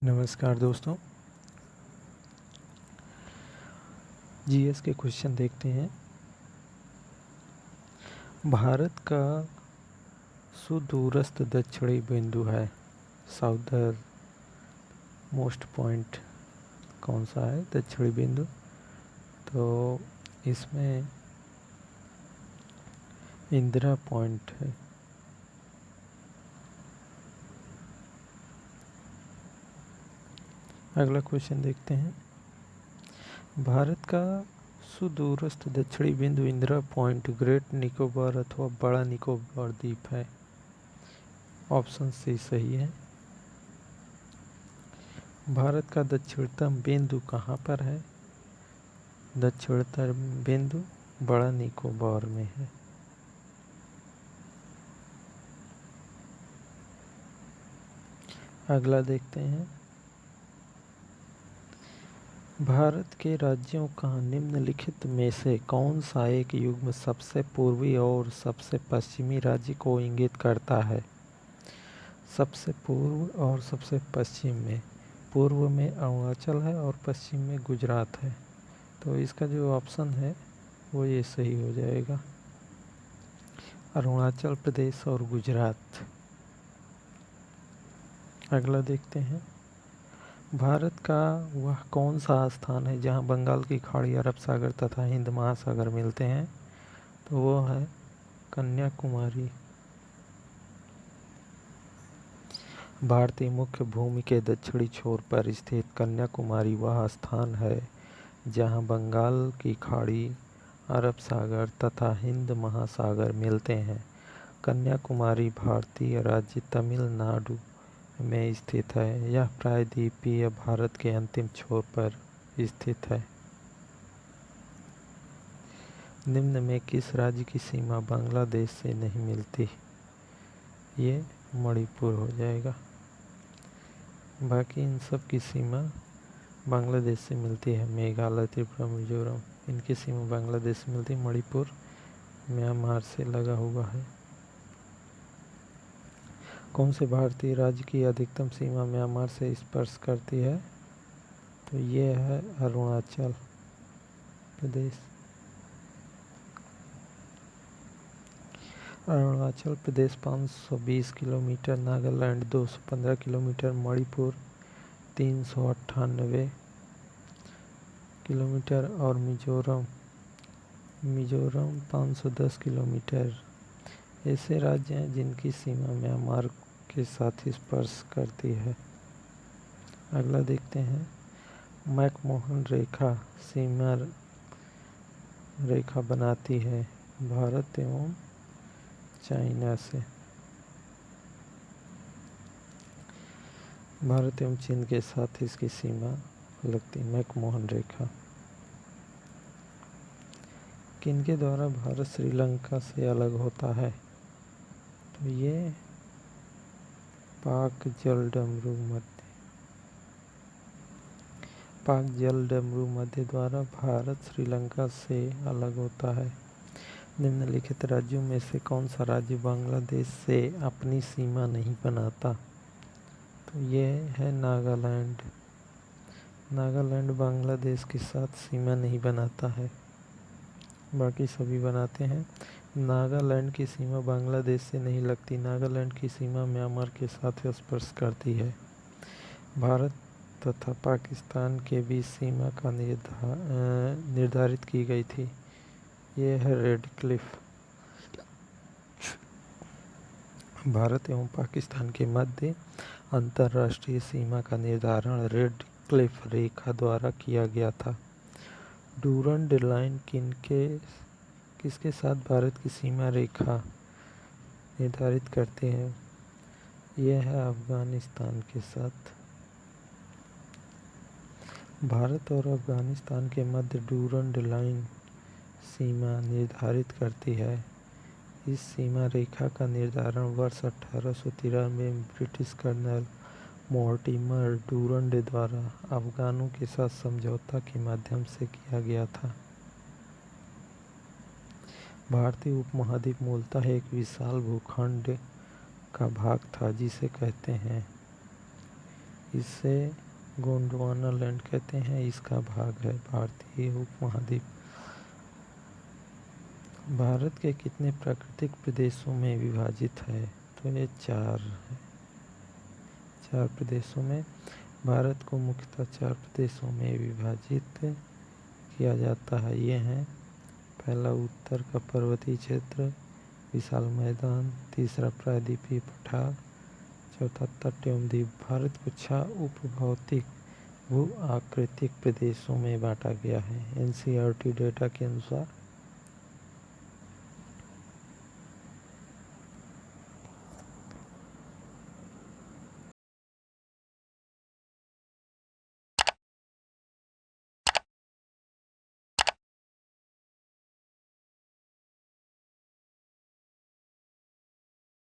नमस्कार दोस्तों। जीएस के क्वेश्चन देखते हैं। भारत का सुदूरस्थ दक्षिणी बिंदु है, साउदर मोस्ट पॉइंट कौन सा है दक्षिणी बिंदु? तो इसमें इंदिरा पॉइंट है। अगला क्वेश्चन देखते हैं। भारत का सुदूरस्थ दक्षिणी बिंदु इंदिरा पॉइंट ग्रेट निकोबार अथवा बड़ा निकोबार द्वीप है। ऑप्शन सी सही है। भारत का दक्षिणतम बिंदु कहाँ पर है? दक्षिणतम बिंदु बड़ा निकोबार में है। अगला देखते हैं। भारत के राज्यों का निम्नलिखित में से कौन सा एक युग्म सबसे पूर्वी और सबसे पश्चिमी राज्य को इंगित करता है? सबसे पूर्व और सबसे पश्चिम में, पूर्व में अरुणाचल है और पश्चिम में गुजरात है। तो इसका जो ऑप्शन है वो ये सही हो जाएगा, अरुणाचल प्रदेश और गुजरात। अगला देखते हैं। भारत का वह कौन सा स्थान है जहां बंगाल की खाड़ी, अरब सागर तथा हिंद महासागर मिलते हैं? तो वो है कन्याकुमारी। भारतीय मुख्य भूमि के दक्षिणी छोर पर स्थित कन्याकुमारी वह स्थान है जहां बंगाल की खाड़ी, अरब सागर तथा हिंद महासागर मिलते हैं। कन्याकुमारी भारतीय राज्य तमिलनाडु में स्थित है। यह प्रायद्वीपीय भारत के अंतिम छोर पर स्थित है। निम्न में किस राज्य की सीमा बांग्लादेश से नहीं मिलती? ये मणिपुर हो जाएगा। बाकी इन सब की सीमा बांग्लादेश से मिलती है। मेघालय, त्रिपुरा, मिजोरम, इनकी सीमा बांग्लादेश से मिलती है। मणिपुर म्यांमार से लगा हुआ है। कौन से भारतीय राज्य की अधिकतम सीमा म्यांमार से स्पर्श करती है? तो ये है Arunachal Pradesh. Arunachal Pradesh 520 kilometre, Nagaland 215 kilometre, Manipur 398 kilometre और मिजोरम 510 किलोमीटर ऐसे राज्य हैं जिनकी सीमा म्यांमार के साथ स्पर्श करती है। अगला देखते हैं। मैकमोहन रेखा सीमा रेखा बनाती है भारत एवं चाइना से। भारत एवं चीन के साथ इसकी सीमा लगती है, मैकमोहन रेखा। किनके द्वारा भारत श्रीलंका से अलग होता है? तो ये पाक जल डमरू मध्य द्वारा भारत श्रीलंका से अलग होता है। निम्नलिखित राज्यों में से कौन सा राज्य बांग्लादेश से अपनी सीमा नहीं बनाता? तो ये है नागालैंड। नागालैंड बांग्लादेश के साथ सीमा नहीं बनाता है, बाकी सभी बनाते हैं। नागालैंड की सीमा बांग्लादेश से नहीं लगती। नागालैंड की सीमा म्यांमार के साथ स्पर्श करती है। भारत तथा पाकिस्तान के बीच सीमा का निर्धारित की गई थी। ये है रेड क्लिफ। भारत एवं पाकिस्तान के मध्य अंतर्राष्ट्रीय सीमा का निर्धारण रेड क्लिफ रेखा द्वारा किया गया था। डूरंड लाइन किसके साथ भारत की सीमा रेखा निर्धारित करते हैं? यह है अफगानिस्तान के साथ। भारत और अफगानिस्तान के मध्य डूरंड लाइन सीमा निर्धारित करती है। इस सीमा रेखा का निर्धारण वर्ष 1893 में ब्रिटिश कर्नल मोर्टिमर डूरंड द्वारा अफगानों के साथ समझौता के माध्यम से किया गया था। भारतीय उपमहाद्वीप मूलतः एक विशाल भूखंड का भाग था जिसे कहते हैं। इसे गोंडवाना लैंड कहते हैं। इसका भाग है भारतीय उपमहाद्वीप। भारत के कितने प्राकृतिक प्रदेशों में विभाजित है? तो ये 4 है। 4 प्रदेशों में। भारत को मुख्यतः 4 प्रदेशों में विभाजित किया जाता है। ये हैं, पहला उत्तर का पर्वतीय क्षेत्र, विशाल मैदान, तीसरा प्रायद्वीपीय पठार, चौथा तट एवं द्वीप। भारत को 6 उपभौतिक भू आकृतिक प्रदेशों में बांटा गया है। एनसीईआरटी डेटा के अनुसार